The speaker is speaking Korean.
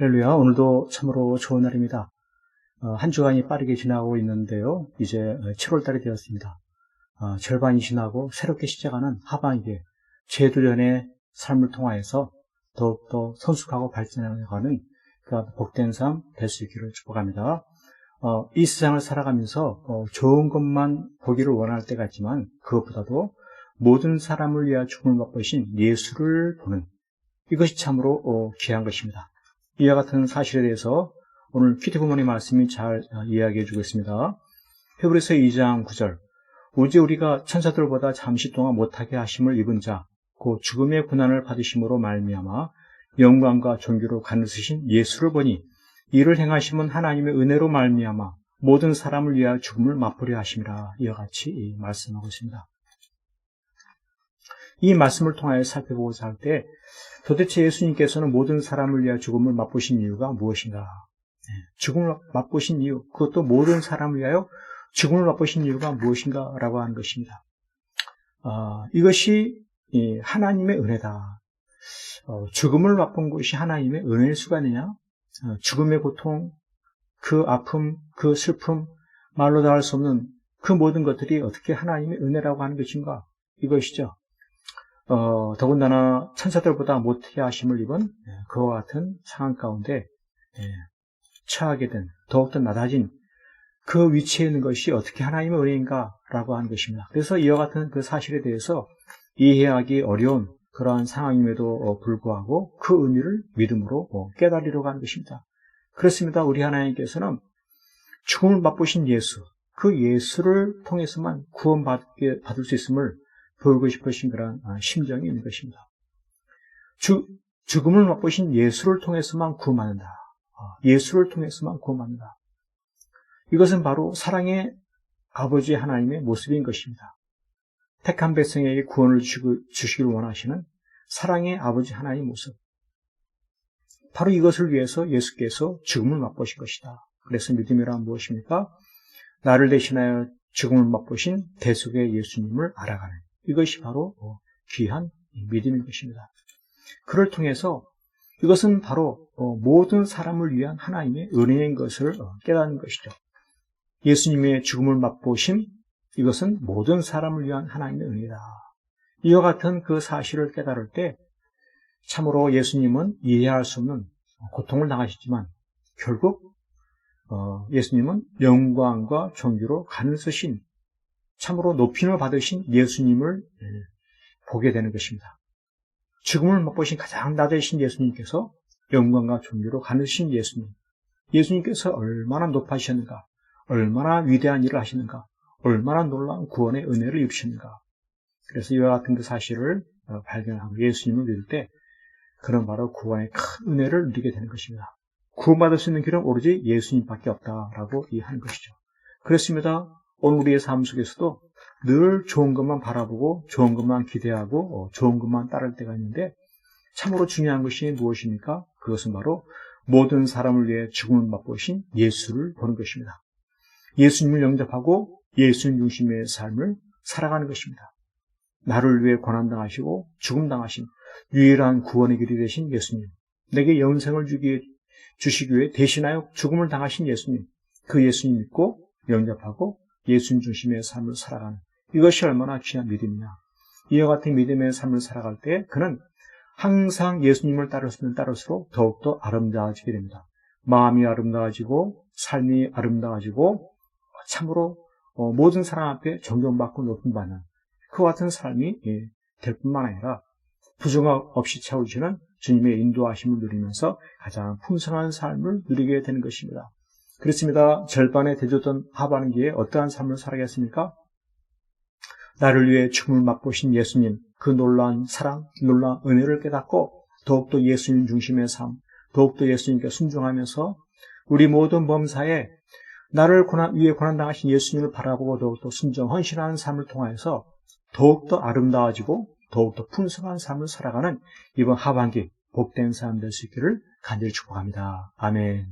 할렐루야. 오늘도 참으로 좋은 날입니다. 한 주간이 빠르게 지나고 있는데요. 이제 7월달이 되었습니다. 절반이 지나고 새롭게 시작하는 하반기에 재도전의 삶을 통하여서 더욱더 성숙하고 발전해가는 그 복된 삶 될 수 있기를 축복합니다. 이 세상을 살아가면서 좋은 것만 보기를 원할 때가 있지만 그것보다도 모든 사람을 위하여 죽음을 맛보신 예수를 보는 이것이 참으로 귀한 것입니다. 이와 같은 사실에 대해서 오늘 키티 부모님 말씀이 잘 이야기해 주고 있습니다. 히브리서 2장 9절 오직 우리가 천사들보다 잠시 동안 못하게 하심을 입은 자 곧 죽음의 고난을 받으심으로 말미암아 영광과 존귀로 가느쓰신 예수를 보니 이를 행하심은 하나님의 은혜로 말미암아 모든 사람을 위하여 죽음을 맛보려 하심이라. 이와 같이 말씀하고 있습니다. 이 말씀을 통하여 살펴보고자 할 때 도대체 예수님께서는 모든 사람을 위하여 죽음을 맛보신 이유가 무엇인가? 죽음을 맛보신 이유, 그것도 모든 사람을 위하여 죽음을 맛보신 이유가 무엇인가? 라고 하는 것입니다. 이것이 하나님의 은혜다. 죽음을 맛본 것이 하나님의 은혜일 수가 있느냐? 죽음의 고통, 그 아픔, 그 슬픔, 말로 다 할 수 없는 그 모든 것들이 어떻게 하나님의 은혜라고 하는 것인가? 이것이죠. 더군다나 천사들보다 못하게 하심을 입은 그와 같은 상황 가운데 처하게 된 더욱더 낮아진 그 위치에 있는 것이 어떻게 하나님의 은혜인가 라고 하는 것입니다. 그래서 이와 같은 그 사실에 대해서 이해하기 어려운 그러한 상황임에도 불구하고 그 의미를 믿음으로 깨달으려고 하는 것입니다. 그렇습니다. 우리 하나님께서는 죽음을 맛보신 예수, 그 예수를 통해서만 구원받을 수 있음을 보이고 싶으신 그런 심정이 있는 것입니다. 죽음을 맛보신 예수를 통해서만 구원받는다. 예수를 통해서만 구원받는다. 이것은 바로 사랑의 아버지 하나님의 모습인 것입니다. 택한 백성에게 구원을 주시길 원하시는 사랑의 아버지 하나님의 모습. 바로 이것을 위해서 예수께서 죽음을 맛보신 것이다. 그래서 믿음이란 무엇입니까? 나를 대신하여 죽음을 맛보신 대속의 예수님을 알아가는 이것이 바로 귀한 믿음인 것입니다. 그를 통해서 이것은 바로 모든 사람을 위한 하나님의 은혜인 것을 깨닫는 것이죠. 예수님의 죽음을 맛보심, 이것은 모든 사람을 위한 하나님의 은혜다. 이와 같은 그 사실을 깨달을 때 참으로 예수님은 이해할 수 없는 고통을 당하셨지만 결국 예수님은 영광과 존귀로 가느쓰신 참으로 높임을 받으신 예수님을 보게 되는 것입니다. 죽음을 맛보신 가장 낮으신 예수님께서 영광과 존귀로 가느신 예수님. 예수님께서 얼마나 높아지셨는가, 얼마나 위대한 일을 하시는가, 얼마나 놀라운 구원의 은혜를 입으셨는가. 그래서 이와 같은 그 사실을 발견하고 예수님을 믿을 때 그런 바로 구원의 큰 은혜를 누리게 되는 것입니다. 구원받을 수 있는 길은 오로지 예수님밖에 없다라고 이해하는 것이죠. 그렇습니다. 오늘 우리의 삶 속에서도 늘 좋은 것만 바라보고 좋은 것만 기대하고 좋은 것만 따를 때가 있는데 참으로 중요한 것이 무엇입니까? 그것은 바로 모든 사람을 위해 죽음을 맛보신 예수를 보는 것입니다. 예수님을 영접하고 예수님 중심의 삶을 살아가는 것입니다. 나를 위해 고난당하시고 죽음당하신 유일한 구원의 길이 되신 예수님, 내게 영생을 주시기 위해 대신하여 죽음을 당하신 예수님, 그 예수님 믿고 영접하고 예수님 중심의 삶을 살아가는 이것이 얼마나 귀한 믿음이냐. 이와 같은 믿음의 삶을 살아갈 때 그는 항상 예수님을 따르면 따를수록 더욱더 아름다워지게 됩니다. 마음이 아름다워지고 삶이 아름다워지고 참으로 모든 사람 앞에 존경받고 높임받는 그와 같은 삶이 될 뿐만 아니라 부정함 없이 채워주시는 주님의 인도하심을 누리면서 가장 풍성한 삶을 누리게 되는 것입니다. 그렇습니다. 절반에 대조던 하반기에 어떠한 삶을 살아겠습니까? 나를 위해 죽음을 맛보신 예수님, 그 놀라운 사랑, 놀라운 은혜를 깨닫고 더욱더 예수님 중심의 삶, 더욱더 예수님께 순종하면서 우리 모든 범사에 나를 위해 고난당하신 예수님을 바라보고 더욱더 순종, 헌신하는 삶을 통해서 더욱더 아름다워지고 더욱더 풍성한 삶을 살아가는 이번 하반기 복된 삶 될 수 있기를 간절히 축복합니다. 아멘.